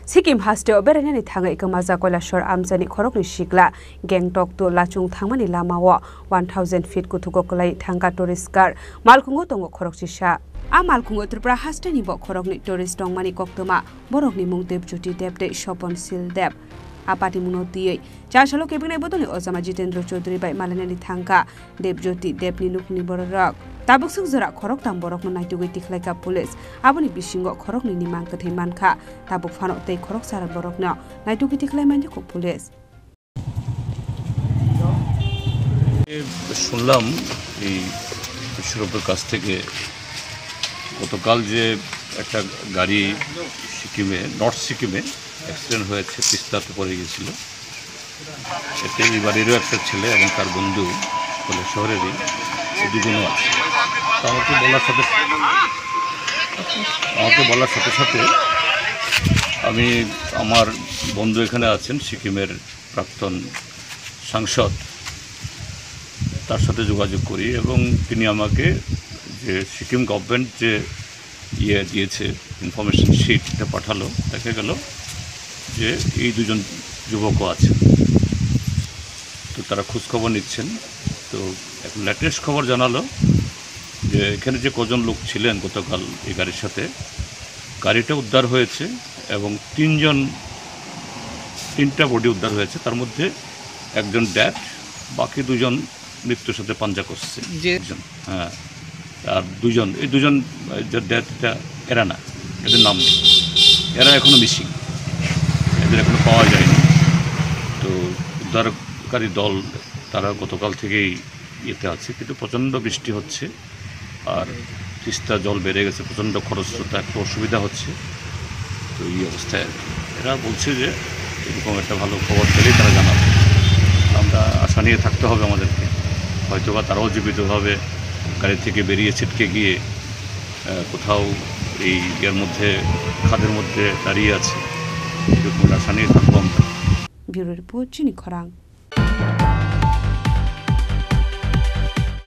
Sikkim hasteo berenani thanga ikamaza koilashor amjani khorokni shikla Gangtok to lachung thangmani lamawo 1000 feet kutuko kolai thanga tourist car malkungo tongo khorokchisha a malkungo tripura hasteni bo khorokni tourist tongmani koktoma borokni mungdeb juti debde shopon sil deb apati munoti chashalo kebinai bodoni ozama Jitendra Chaudhary bai malanani thangka debjoti debni nukni borok tabuk sukjora khorok tam borok naitugui tikhlaika police aboni bisingo khorokni nimang kathai mankha tabuk phano tei khorok sara borokno naitugui tikhlai mani ko police শুনলাম এই বিশ্বরূপের কাছ থেকে গতকাল যে একটা গাড়ি সিকিমে north সিকিমে অ্যাক্সিডেন্ট হয়েছে তিস্তাতে পড়ে গিয়েছিল এতে এই বাড়িরও একটা ছেলে এবং তার বন্ধু বলে শহরেরই দুজনও আছে তো আমাকে বলার সাথে সাথে আমি আমার বন্ধু এখানে আছেন সিকিমের প্রাক্তন সাংসদ তার সাথে যোগাযোগ করি এবং তিনি আমাকে যে সিকিম গভর্নমেন্ট যে দিয়েছে ইনফরমেশন শিট এটা পাঠালো দেখা গেল যে এই দুজন যুবকও আছে তো তারা খোঁজখবর নিচ্ছেন তো এখন লেটেস্ট খবর জানালো যে এখানে যে কজন লোক ছিলেন গতকাল এই গাড়ির সাথে গাড়িটা উদ্ধার হয়েছে এবং তিনটা বডি উদ্ধার হয়েছে তার মধ্যে একজন ড্যাড বাকি দুজন মৃত্যুর সাথে পাঞ্জা করছে হ্যাঁ আর এই দুজন যে ডেথটা এরা না এদের নাম নেই এরা এখনও মিসিং এদের এখনও পাওয়া যায়নি তো উদ্ধারকারী দল তারা গতকাল থেকেই ইয়েতে আছে কিন্তু প্রচণ্ড বৃষ্টি হচ্ছে আর তিস্তা জল বেড়ে গেছে প্রচণ্ড খরস্রোতা একটু অসুবিধা হচ্ছে তো এই অবস্থায় এরা বলছে যে এরকম একটা ভালো খবর পেলেই তারা জানাবে আমরা আশা নিয়ে থাকতে হবে আমাদেরকে হয়তোবা তারাও জীবিতভাবে গাড়ি থেকে বেরিয়ে ছিটকে গিয়ে কোথাও এই এর মধ্যে খাদের মধ্যে দাঁড়িয়ে আছে এরকম আশা নিয়ে থাকবো আমরা। ব্যুরো রিপোর্ট চিনি খরাং।